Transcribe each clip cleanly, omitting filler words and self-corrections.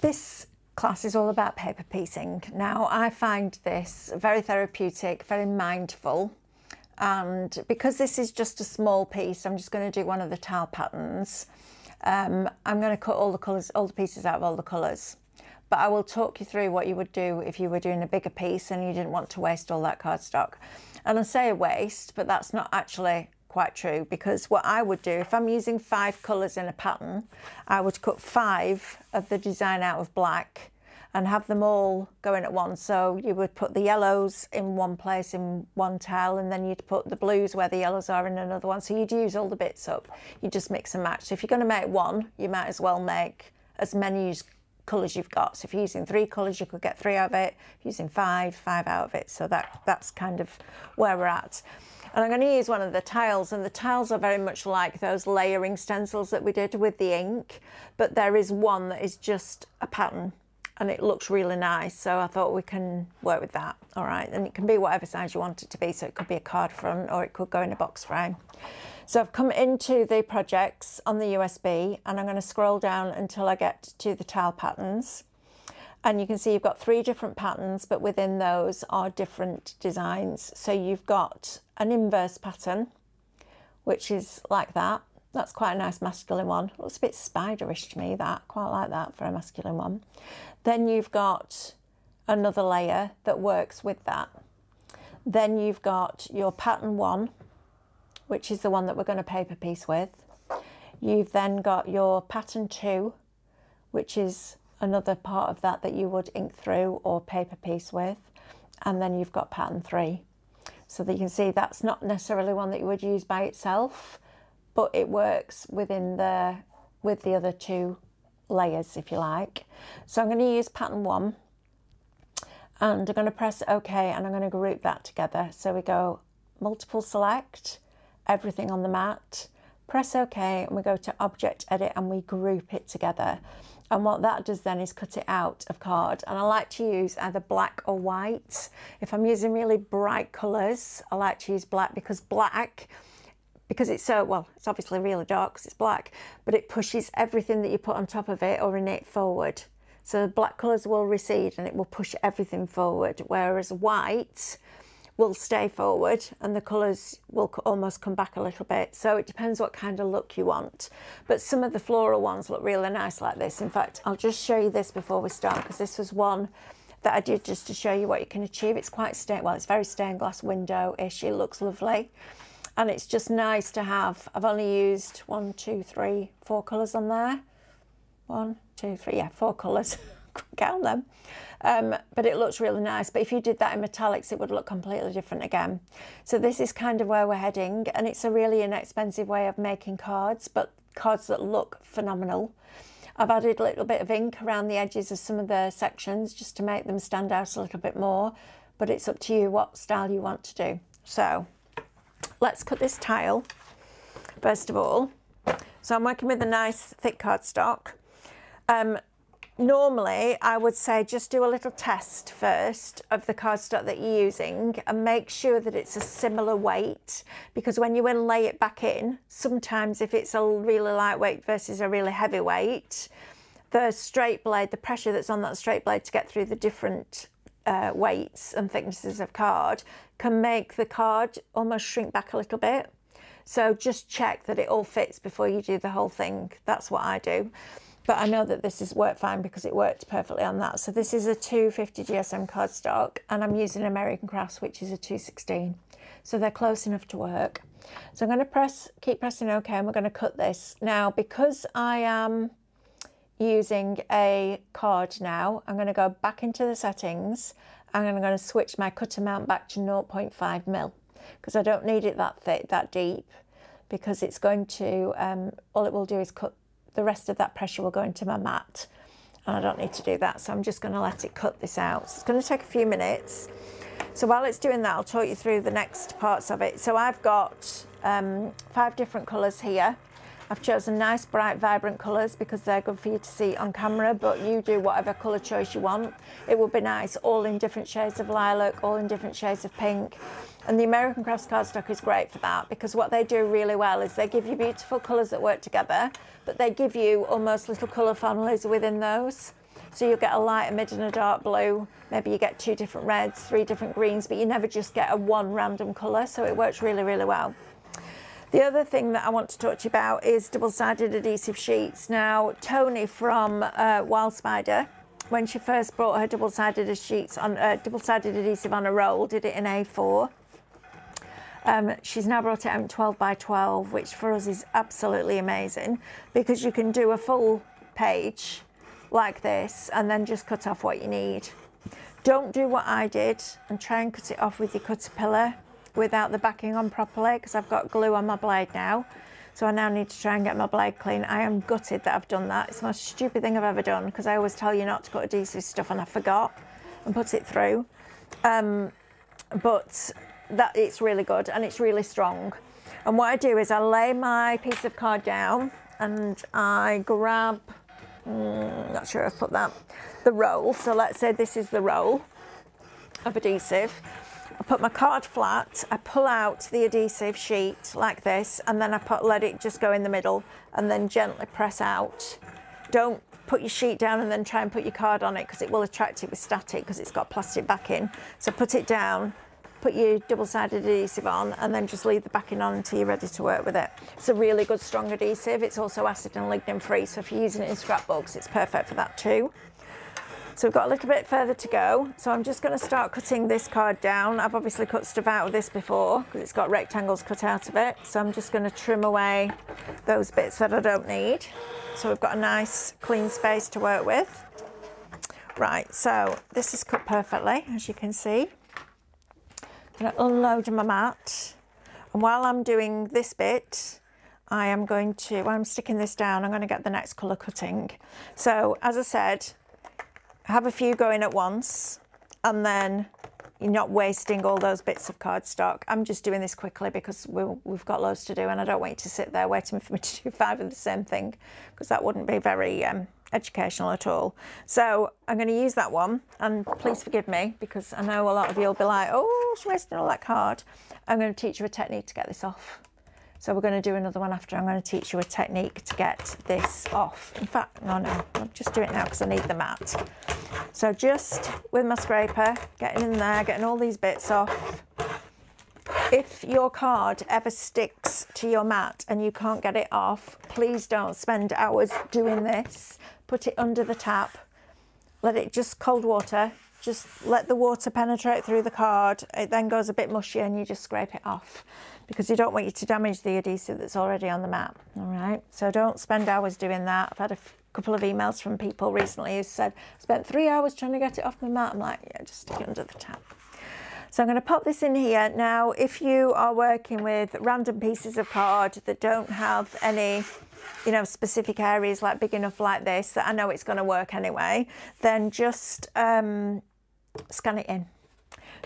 This class is all about paper piecing. Now, I find this very therapeutic, very mindful, and because this is just a small piece, I'm just going to do one of the tile patterns. I'm going to cut all the colours, all the pieces out of all the colours, but I will talk you through what you would do if you were doing a bigger piece and you didn't want to waste all that cardstock. And I say waste, but that's not actually quite true, because what I would do, if I'm using 5 colours in a pattern, I would cut 5 of the design out of black and have them all going at once. So you would put the yellows in one place in one tile, and then you'd put the blues where the yellows are in another one. So you'd use all the bits up. You just mix and match. So if you're going to make one, you might as well make as many colours you've got. So if you're using 3 colours, you could get 3 out of it. If you're using 5 out of it. So that's kind of where we're at. And I'm going to use one of the tiles, and the tiles are very much like those layering stencils that we did with the ink, but there is one that is just a pattern and it looks really nice, so I thought we can work with that. All right, and it can be whatever size you want it to be, so it could be a card front or it could go in a box frame. So I've come into the projects on the USB, and I'm going to scroll down until I get to the tile patterns. And you can see you've got 3 different patterns, but within those are different designs. So you've got an inverse pattern, which is like that. That's quite a nice masculine one. Looks a bit spiderish to me, that. Quite like that for a masculine one. Then you've got another layer that works with that. Then you've got your pattern 1, which is the one that we're going to paper piece with. You've then got your pattern 2, which is another part of that you would ink through or paper piece with. And then you've got pattern 3. So that you can see that's not necessarily one that you would use by itself, but it works within with the other 2 layers, if you like. So I'm going to use pattern 1, and I'm going to press OK, and I'm going to group that together. So we go multiple select, everything on the mat, press OK, and we go to object edit and we group it together. And what that does then is cut it out of card. And I like to use either black or white. If I'm using really bright colours, I like to use black, because it's so, well, it's obviously really dark because it's black, but it pushes everything that you put on top of it or in it forward. So the black colours will recede and it will push everything forward, whereas white will stay forward and the colours will almost come back a little bit. So it depends what kind of look you want. But some of the floral ones look really nice like this. In fact, I'll just show you this before we start, because this was one that I did just to show you what you can achieve. It's quite it's very stained glass window-ish. It looks lovely. And it's just nice to have. I've only used 1, 2, 3, 4 colours on there. 1, 2, 3, yeah, 4 colours. Count them. But it looks really nice. But if you did that in metallics, it would look completely different again. So this is kind of where we're heading, and it's a really inexpensive way of making cards, but cards that look phenomenal. I've added a little bit of ink around the edges of some of the sections just to make them stand out a little bit more, but it's up to you what style you want to do. So let's cut this tile first of all. So I'm working with a nice thick cardstock. Normally, I would say just do a little test first of the cardstock that you're using and make sure that it's a similar weight, because when you inlay it back in, sometimes if it's a really lightweight versus a really heavy weight, the straight blade, the pressure that's on that straight blade to get through the different weights and thicknesses of card can make the card almost shrink back a little bit. So just check that it all fits before you do the whole thing. That's what I do. But I know that this has worked fine because it worked perfectly on that. So this is a 250 GSM cardstock, and I'm using American Crafts, which is a 216. So they're close enough to work. So I'm going to keep pressing OK, and we're going to cut this. Now, because I am using a card now, I'm going to go back into the settings, and I'm going to switch my cut amount back to 0.5 mil, because I don't need it that thick, that deep, because it's going to, all it will do is cut. The rest of that pressure will go into my mat, and I don't need to do that, so I'm just going to let it cut this out. So it's going to take a few minutes. So while it's doing that, I'll talk you through the next parts of it. So I've got 5 different colours here. I've chosen nice, bright, vibrant colours because they're good for you to see on camera, but you do whatever colour choice you want. It will be nice, all in different shades of lilac, all in different shades of pink. And the American Crafts cardstock is great for that, because what they do really well is they give you beautiful colours that work together, but they give you almost little colour families within those. So you'll get a light, a mid and a dark blue. Maybe you get 2 different reds, 3 different greens, but you never just get a one random colour. So it works really, really well. The other thing that I want to talk to you about is double-sided adhesive sheets. Now, Tony from Wild Spider, when she first brought her double-sided adhesive on a roll, did it in A4. She's now brought it out in 12 by 12, which for us is absolutely amazing, because you can do a full page like this and then just cut off what you need. Don't do what I did and try and cut it off with your Caterpillar without the backing on properly, because I've got glue on my blade now. So I now need to try and get my blade clean. I am gutted that I've done that. It's the most stupid thing I've ever done, because I always tell you not to cut adhesive stuff and I forgot and put it through. But that it's really good and it's really strong. And what I do is I lay my piece of card down and I grab, not sure I've put that, the roll. So let's say this is the roll of adhesive. I put my card flat, I pull out the adhesive sheet like this, and then I let it just go in the middle and then gently press out. Don't put your sheet down and then try and put your card on it, because it will attract it with static because it's got plastic backing. So put it down, put your double-sided adhesive on, and then just leave the backing on until you're ready to work with it. It's a really good strong adhesive. It's also acid and lignin free, so if you're using it in scrapbooks, it's perfect for that too. So we've got a little bit further to go. So I'm just going to start cutting this card down. I've obviously cut stuff out of this before because it's got rectangles cut out of it. So I'm just going to trim away those bits that I don't need. So we've got a nice clean space to work with. Right, so this is cut perfectly, as you can see. I'm going to unload my mat. And while I'm doing this bit, I am going to, while I'm sticking this down, I'm going to get the next colour cutting. So as I said, have a few going at once, and then you're not wasting all those bits of cardstock. I'm just doing this quickly because we've got loads to do, and I don't want you to sit there waiting for me to do 5 of the same thing, because that wouldn't be very educational at all. So I'm going to use that one, and please forgive me because I know a lot of you will be like, oh, she's wasting all that card. I'm going to teach you a technique to get this off. So we're going to do another one after. I'm going to teach you a technique to get this off. In fact, no, I'll just do it now because I need the mat. So just with my scraper, getting in there, getting all these bits off. If your card ever sticks to your mat and you can't get it off, please don't spend hours doing this. Put it under the tap, let it just cold water, just let the water penetrate through the card. It then goes a bit mushy and you just scrape it off, because you don't want you to damage the adhesive that's already on the mat. All right, so don't spend hours doing that. I've had a couple of emails from people recently who said, spent 3 hours trying to get it off the mat. I'm like, yeah, just stick it under the tap. So I'm going to pop this in here. Now, if you are working with random pieces of card that don't have any, you know, specific areas like big enough like this, that I know it's going to work anyway, then just scan it in.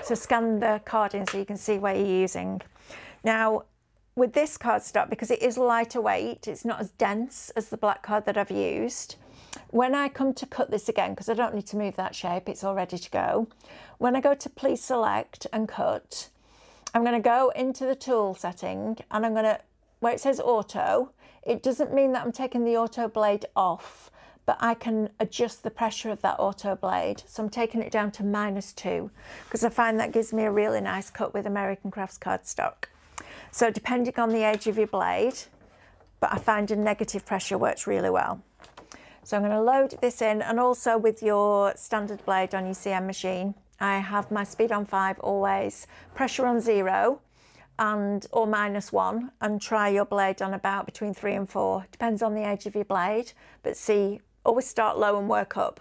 So scan the card in so you can see where you're using. Now, with this cardstock, because it is lighter weight, it's not as dense as the black card that I've used. When I come to cut this again, because I don't need to move that shape, it's all ready to go. When I go to please select and cut, I'm going to go into the tool setting and I'm going to, where it says auto, it doesn't mean that I'm taking the auto blade off, but I can adjust the pressure of that auto blade. So I'm taking it down to -2, because I find that gives me a really nice cut with American Crafts cardstock. So depending on the age of your blade, but I find a negative pressure works really well. So I'm going to load this in, and also with your standard blade on your CM machine, I have my speed on 5 always, pressure on 0 and or -1, and try your blade on about between 3 and 4. Depends on the age of your blade, but see, always start low and work up.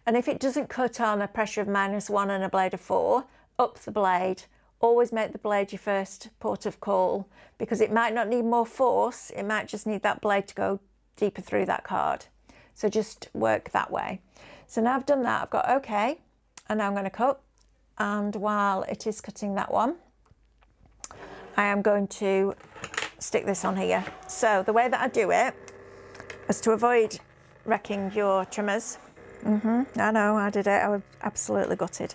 And if it doesn't cut on a pressure of -1 and a blade of 4, up the blade. Always make the blade your first port of call, because it might not need more force, it might just need that blade to go deeper through that card. So just work that way. So now I've done that, I've got OK, and now I'm going to cut. And while it is cutting that one, I am going to stick this on here. So the way that I do it is to avoid wrecking your trimmers. I know, I did it, I was absolutely gutted.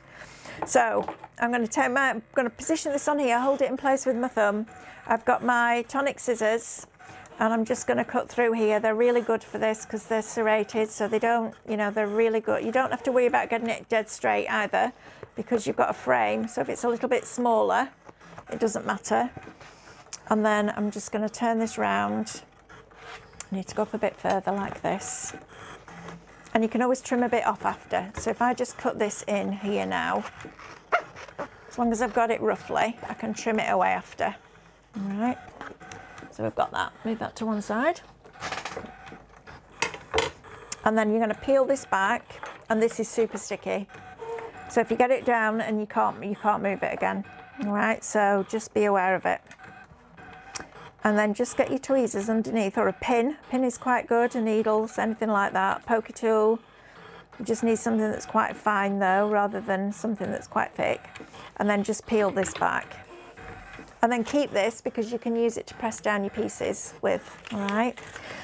So I'm going to position this on here, hold it in place with my thumb. I've got my tonic scissors, And I'm just going to cut through here. They're really good for this because they're serrated, so they don't, you know, they're really good. You don't have to worry about getting it dead straight either because you've got a frame. So if it's a little bit smaller, it doesn't matter. And then I'm just going to turn this round. I need to go up a bit further like this. And you can always trim a bit off after. So if I just cut this in here now, as long as I've got it roughly, I can trim it away after. All right. So we've got that. Move that to one side. And then you're going to peel this back, and this is super sticky. So if you get it down and you can't move it again. All right. So just be aware of it. And then just get your tweezers underneath, or a pin. Pin is quite good, needles, anything like that. Poker tool. You just need something that's quite fine though, rather than something that's quite thick. And then just peel this back. And then keep this because you can use it to press down your pieces with, all right?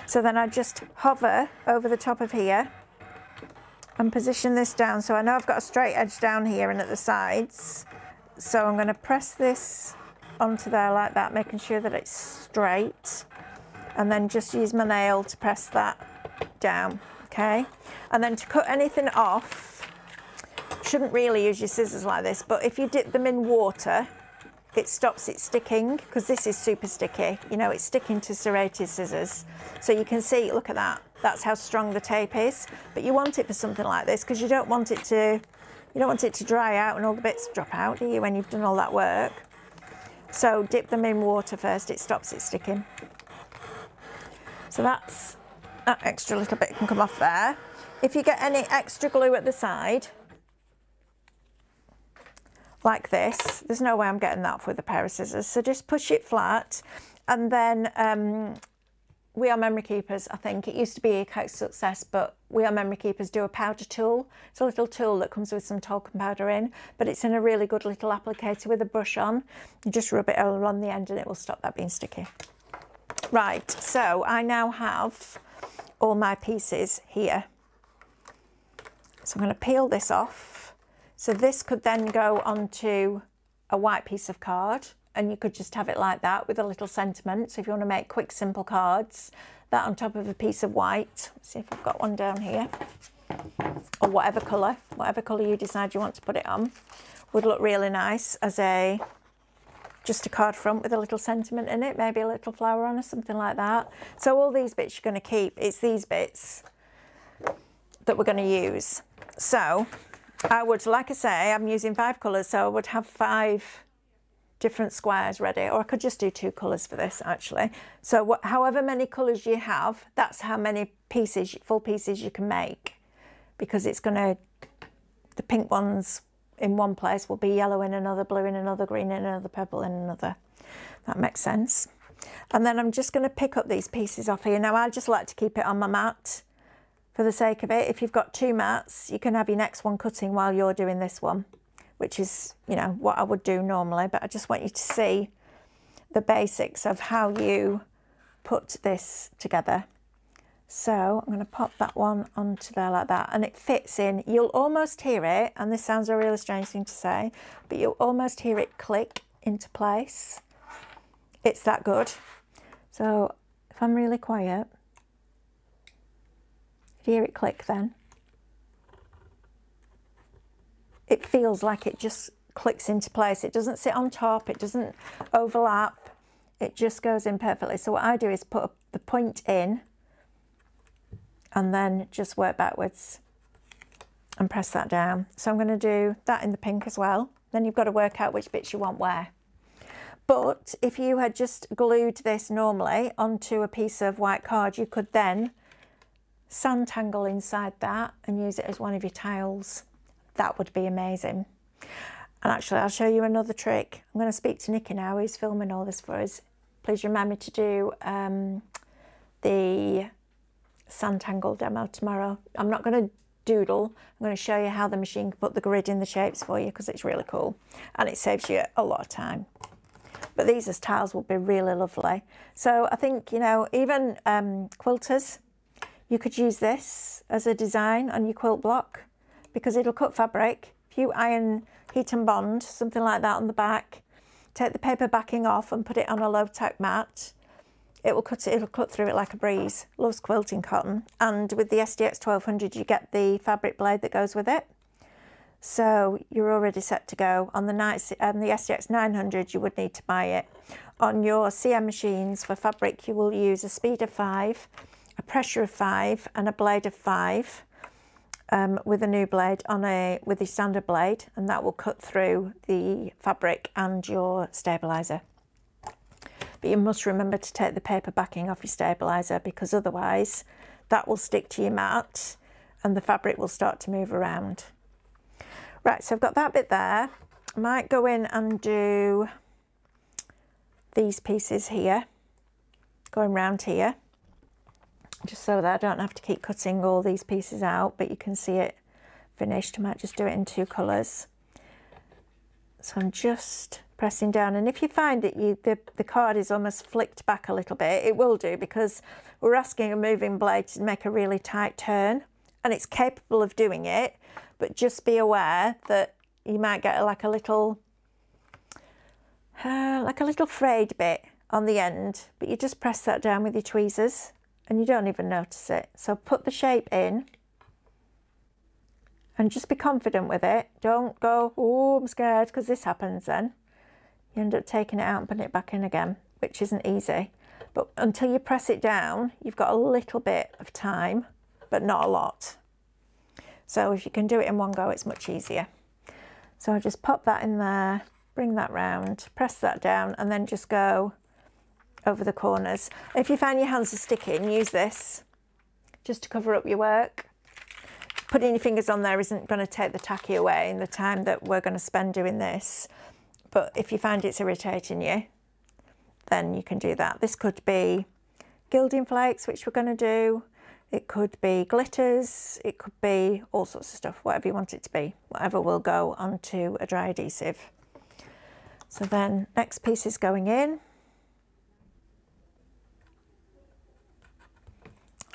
So then I just hover over the top of here and position this down. So I know I've got a straight edge down here and at the sides. So I'm going to press this onto there like that, making sure that it's straight. And then just use my nail to press that down, okay? And then to cut anything off, shouldn't really use your scissors like this, but if you dip them in water, it stops it sticking because this is super sticky. You know, it's sticking to serrated scissors. So you can see, look at that. That's how strong the tape is. But you want it for something like this because you don't want it to dry out and all the bits drop out, do you, when you've done all that work? So dip them in water first, it stops it sticking. So that extra little bit can come off there. If you get any extra glue at the side, like this, there's no way I'm getting that off with a pair of scissors. So just push it flat, and then We Are Memory Keepers, I think it used to be a Cake Success, but We Are Memory Keepers do a powder tool. It's a little tool that comes with some talcum powder in, but it's in a really good little applicator with a brush on. You just rub it along the end and it will stop that being sticky. Right, so I now have all my pieces here. So I'm going to peel this off. So this could then go onto a white piece of card, and you could just have it like that with a little sentiment. So if you want to make quick, simple cards, that on top of a piece of white. Let's see if I've got one down here. Or whatever colour you decide you want to put it on, would look really nice as just a card front with a little sentiment in it, maybe a little flower on or something like that. So all these bits you're going to keep. It's these bits that we're going to use. So I would, like I say, I'm using 5 colours, so I would have 5 different squares ready, or I could just do 2 colours for this actually. So however many colours you have, that's how many pieces, full pieces you can make, because it's going to, the pink ones in one place will be yellow in another, blue in another, green in another, purple in another. That makes sense. And then I'm just going to pick up these pieces off here. Now I just like to keep it on my mat for the sake of it. If you've got 2 mats, you can have your next one cutting while you're doing this one, which is, you know, what I would do normally, but I just want you to see the basics of how you put this together. So I'm going to pop that one onto there like that, and it fits in. You'll almost hear it, and this sounds a really strange thing to say, but you'll almost hear it click into place. It's that good. So if I'm really quiet, if you hear it click then, it feels like it just clicks into place. It doesn't sit on top, it doesn't overlap, it just goes in perfectly. So what I do is put the point in and then just work backwards and press that down. So I'm going to do that in the pink as well. Then you've got to work out which bits you want where. But if you had just glued this normally onto a piece of white card, you could then Sanntangle inside that and use it as one of your tiles. That would be amazing. And actually I'll show you another trick. I'm going to speak to Nikki now, who's filming all this for us. Please remind me to do the Sanntangle demo tomorrow. I'm not going to doodle, I'm going to show you how the machine can put the grid in the shapes for you, because it's really cool and it saves you a lot of time. But these as tiles will be really lovely. So I think, you know, even quilters, you could use this as a design on your quilt block, because it'll cut fabric. If you iron heat and bond, something like that on the back, take the paper backing off and put it on a low tack mat, it'll cut through it like a breeze. Loves quilting cotton. And with the SDX 1200 you get the fabric blade that goes with it. So you're already set to go. On the SDX 900 you would need to buy it. On your CM machines for fabric you will use a speed of 5, a pressure of 5 and a blade of 5 with a new blade with the standard blade, and that will cut through the fabric and your stabiliser. But you must remember to take the paper backing off your stabiliser, because otherwise that will stick to your mat and the fabric will start to move around. Right, so I've got that bit there. I might go in and do these pieces here, going round here, just so that I don't have to keep cutting all these pieces out, but you can see it finished. I might just do it in 2 colours. So I'm just pressing down, and if you find that the card is almost flicked back a little bit, it will do, because we're asking a moving blade to make a really tight turn, and it's capable of doing it, but just be aware that you might get like a little frayed bit on the end, but you just press that down with your tweezers and you don't even notice it. So put the shape in and just be confident with it. Don't go, oh, I'm scared, because this happens then. You end up taking it out and putting it back in again, which isn't easy. But until you press it down, you've got a little bit of time, but not a lot. So if you can do it in one go, it's much easier. So I just pop that in there, bring that round, press that down, and then just go over the corners. If you find your hands are sticking, use this just to cover up your work. Putting your fingers on there isn't going to take the tacky away in the time that we're going to spend doing this. But if you find it's irritating you, then you can do that. This could be gilding flakes, which we're going to do. It could be glitters. It could be all sorts of stuff, whatever you want it to be. Whatever will go onto a dry adhesive. So then next piece is going in.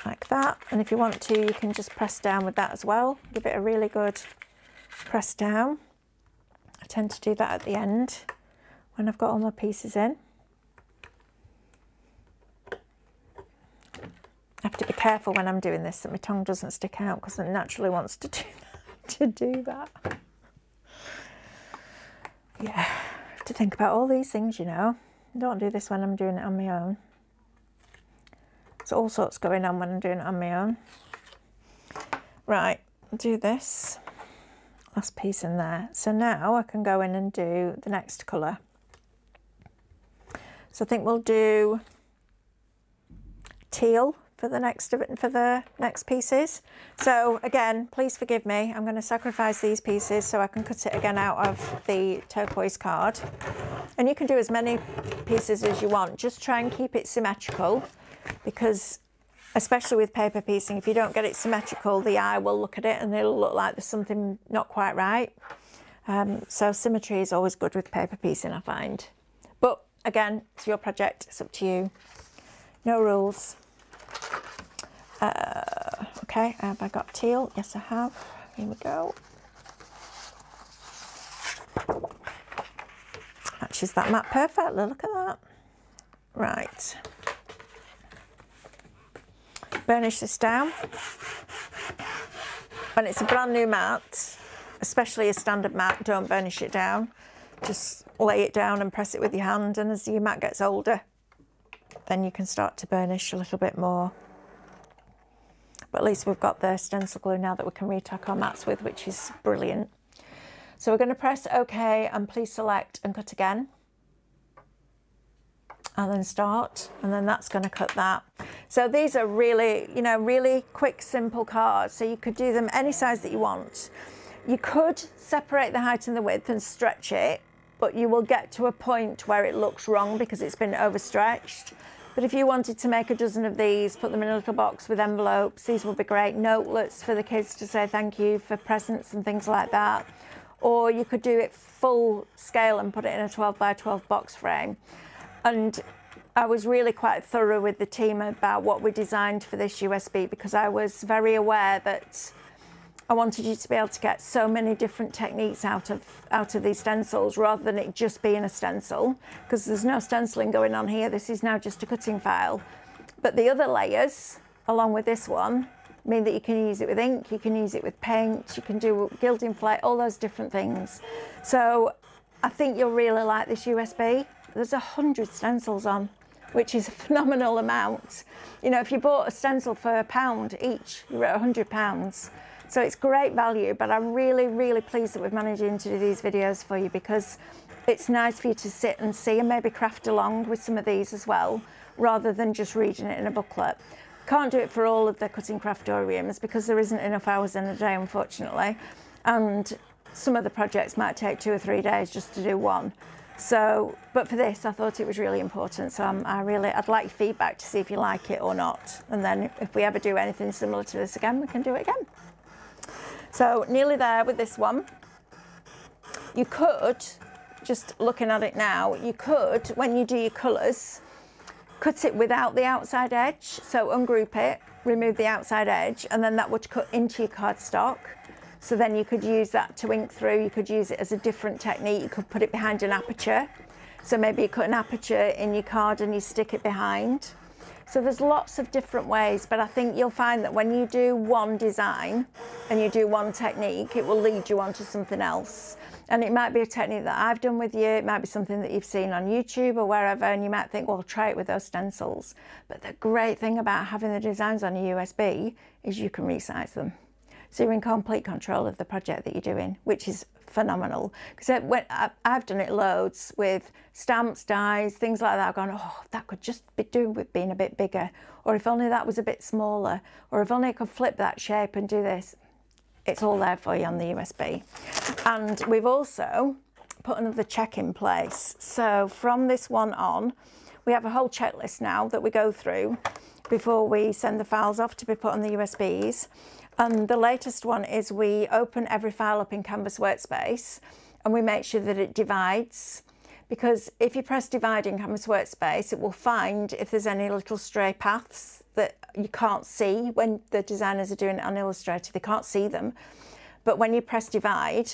Like that. And if you want to, you can just press down with that as well. Give it a really good press down. I tend to do that at the end when I've got all my pieces in. I have to be careful when I'm doing this that my tongue doesn't stick out, because it naturally wants to do that. Yeah, I have to think about all these things, you know. Don't do this when I'm doing it on my own. There's all sorts going on when I'm doing it on my own. Right, I'll do this last piece in there. So now I can go in and do the next colour. So I think we'll do teal for the next pieces. So again, please forgive me, I'm going to sacrifice these pieces so I can cut it again out of the turquoise card. And you can do as many pieces as you want, just try and keep it symmetrical, because especially with paper piecing, if you don't get it symmetrical, the eye will look at it and it'll look like there's something not quite right. So symmetry is always good with paper piecing, I find. But again, it's your project, it's up to you. No rules. Okay, have I got teal? Yes, I have. Here we go. Matches that mat perfectly, look at that. Right. Burnish this down. When it's a brand new mat, especially a standard mat, don't burnish it down. Just lay it down and press it with your hand, and as your mat gets older, then you can start to burnish a little bit more. But at least we've got the stencil glue now that we can retack our mats with, which is brilliant. So we're going to press OK and please select and cut again. And then start, and then that's going to cut that. So these are really, you know, really quick, simple cards. So you could do them any size that you want. You could separate the height and the width and stretch it, but you will get to a point where it looks wrong because it's been overstretched. But if you wanted to make a dozen of these, put them in a little box with envelopes, these will be great notelets for the kids to say thank you for presents and things like that. Or you could do it full scale and put it in a 12 by 12 box frame. And I was really quite thorough with the team about what we designed for this USB, because I was very aware that I wanted you to be able to get so many different techniques out of these stencils, rather than it just being a stencil, because there's no stenciling going on here. This is now just a cutting file. But the other layers, along with this one, mean that you can use it with ink, you can use it with paint, you can do gilding flake, all those different things. So I think you'll really like this USB. There's 100 stencils on, which is a phenomenal amount. You know, if you bought a stencil for £1 each, you're at £100. So it's great value, but I'm really, really pleased that we're managing to do these videos for you, because it's nice for you to sit and see and maybe craft along with some of these as well, rather than just reading it in a booklet. Can't do it for all of the cutting craftoriums because there isn't enough hours in a day, unfortunately. And some of the projects might take 2 or 3 days just to do one. So, but for this, I thought it was really important. So I'd like your feedback to see if you like it or not. And then if we ever do anything similar to this again, we can do it again. So nearly there with this one. You could, just looking at it now, you could, when you do your colours, cut it without the outside edge. So ungroup it, remove the outside edge, and then that would cut into your cardstock. So then you could use that to ink through. You could use it as a different technique. You could put it behind an aperture. So maybe you cut an aperture in your card and you stick it behind. So there's lots of different ways, but I think you'll find that when you do one design and you do one technique, it will lead you on to something else. And it might be a technique that I've done with you, it might be something that you've seen on YouTube or wherever, and you might think, well, try it with those stencils. But the great thing about having the designs on your USB is you can resize them. So you're in complete control of the project that you're doing, which is phenomenal. Because I've done it loads with stamps, dies, things like that. I've gone, oh, that could just be doing with being a bit bigger. Or if only that was a bit smaller. Or if only I could flip that shape and do this. It's all there for you on the USB. And we've also put another check in place. So from this one on, we have a whole checklist now that we go through before we send the files off to be put on the USBs. And the latest one is we open every file up in Canvas Workspace and we make sure that it divides. Because if you press divide in Canvas Workspace, it will find if there's any little stray paths that you can't see when the designers are doing it on Illustrator. They can't see them. But when you press divide,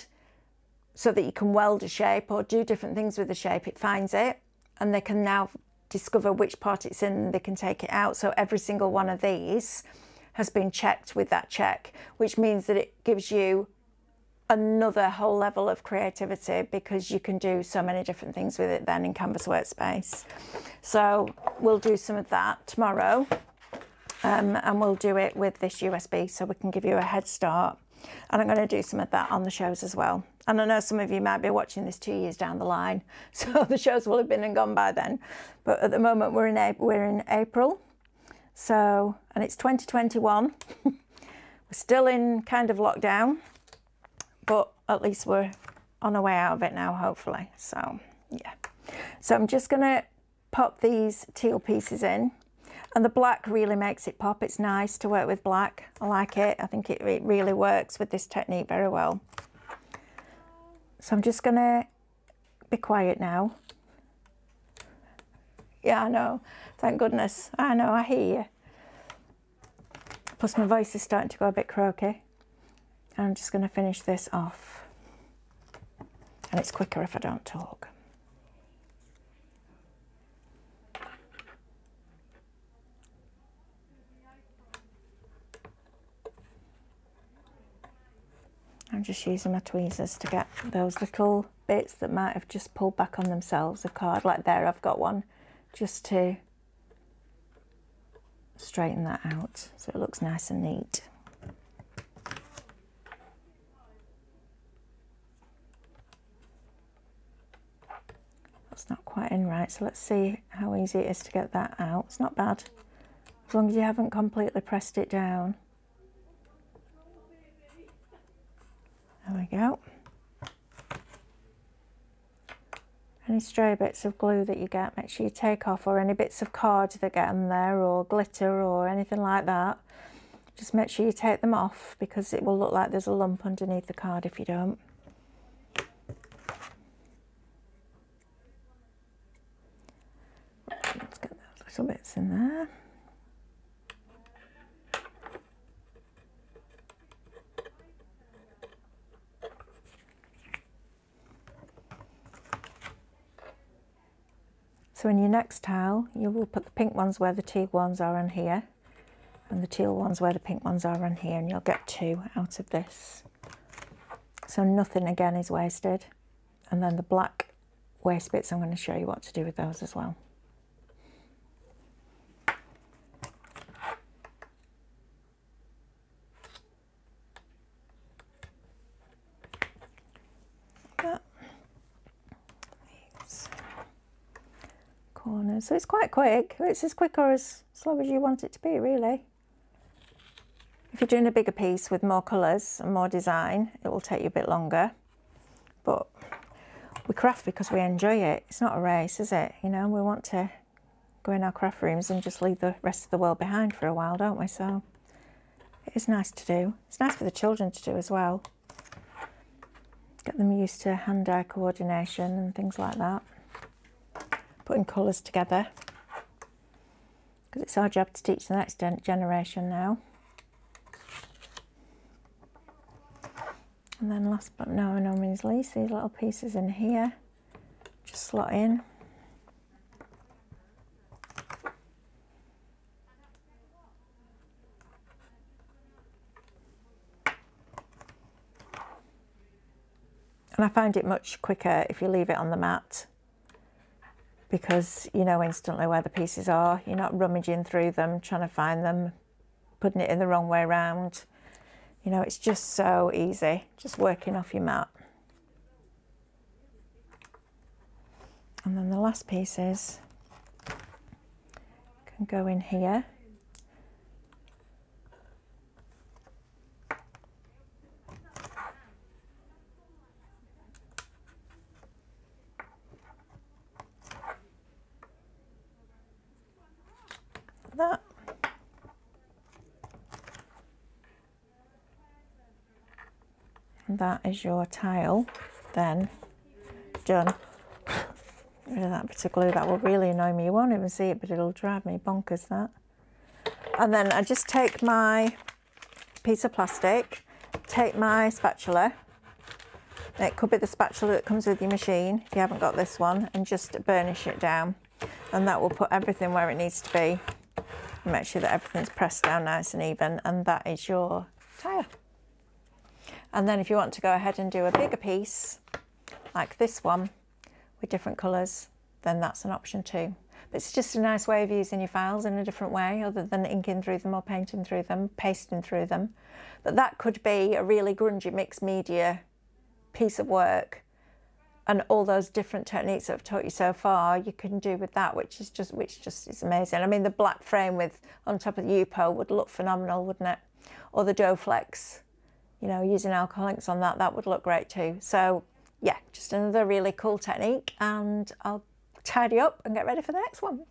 so that you can weld a shape or do different things with the shape, it finds it, and they can now discover which part it's in and they can take it out. So every single one of these has been checked with that check, which means that it gives you another whole level of creativity, because you can do so many different things with it then in Canvas Workspace. So we'll do some of that tomorrow, and we'll do it with this USB so we can give you a head start. And I'm going to do some of that on the shows as well. And I know some of you might be watching this 2 years down the line, so the shows will have been and gone by then. But at the moment we're in April. So, and it's 2021. We're still in kind of lockdown, but at least we're on our way out of it now, hopefully. So, yeah. So I'm just going to pop these teal pieces in. And the black really makes it pop. It's nice to work with black. I like it. I think it really works with this technique very well. So I'm just going to be quiet now. Yeah, I know. Thank goodness. I know, I hear you. Plus my voice is starting to go a bit croaky. I'm just going to finish this off. And it's quicker if I don't talk. I'm just using my tweezers to get those little bits that might have just pulled back on themselves, a card. Like there, I've got one, just to straighten that out so it looks nice and neat. That's not quite in right, so let's see how easy it is to get that out. It's not bad, as long as you haven't completely pressed it down. There we go. Any stray bits of glue that you get, make sure you take off, or any bits of card that get in there, or glitter or anything like that. Just make sure you take them off, because it will look like there's a lump underneath the card if you don't. Let's get those little bits in there. So in your next tile, you will put the pink ones where the teal ones are on here, and the teal ones where the pink ones are on here, and you'll get 2 out of this. So nothing again is wasted. And then the black waste bits, I'm going to show you what to do with those as well. These corners. So it's quite quick. It's as quick or as slow as you want it to be, really. If you're doing a bigger piece with more colours and more design, it will take you a bit longer. But we craft because we enjoy it. It's not a race, is it? You know, we want to go in our craft rooms and just leave the rest of the world behind for a while, don't we? So it is nice to do. It's nice for the children to do as well. Get them used to hand-eye coordination and things like that. Putting colours together. Because it's our job to teach the next generation now. And then last but no means least, these little pieces in here, just slot in. And I find it much quicker if you leave it on the mat, because you know instantly where the pieces are. You're not rummaging through them, trying to find them, putting it in the wrong way around. You know, it's just so easy, just working off your mat. And then the last pieces can go in here. That. And that is your tile then done. Get rid of that bit of glue, that will really annoy me. You won't even see it, but it'll drive me bonkers, that. And then I just take my piece of plastic, take my spatula. It could be the spatula that comes with your machine if you haven't got this one, and just burnish it down. And that will put everything where it needs to be. Make sure that everything's pressed down nice and even, and that is your tile. And then if you want to go ahead and do a bigger piece, like this one, with different colours, then that's an option too. But it's just a nice way of using your files in a different way, other than inking through them or painting through them, pasting through them. But that could be a really grungy mixed media piece of work. And all those different techniques that I've taught you so far, you can do with that, which just is amazing. I mean, the black frame with on top of the U-Po would look phenomenal, wouldn't it? Or the dough flex, you know, using alcohol inks on that, that would look great too. So yeah, just another really cool technique, and I'll tidy up and get ready for the next one.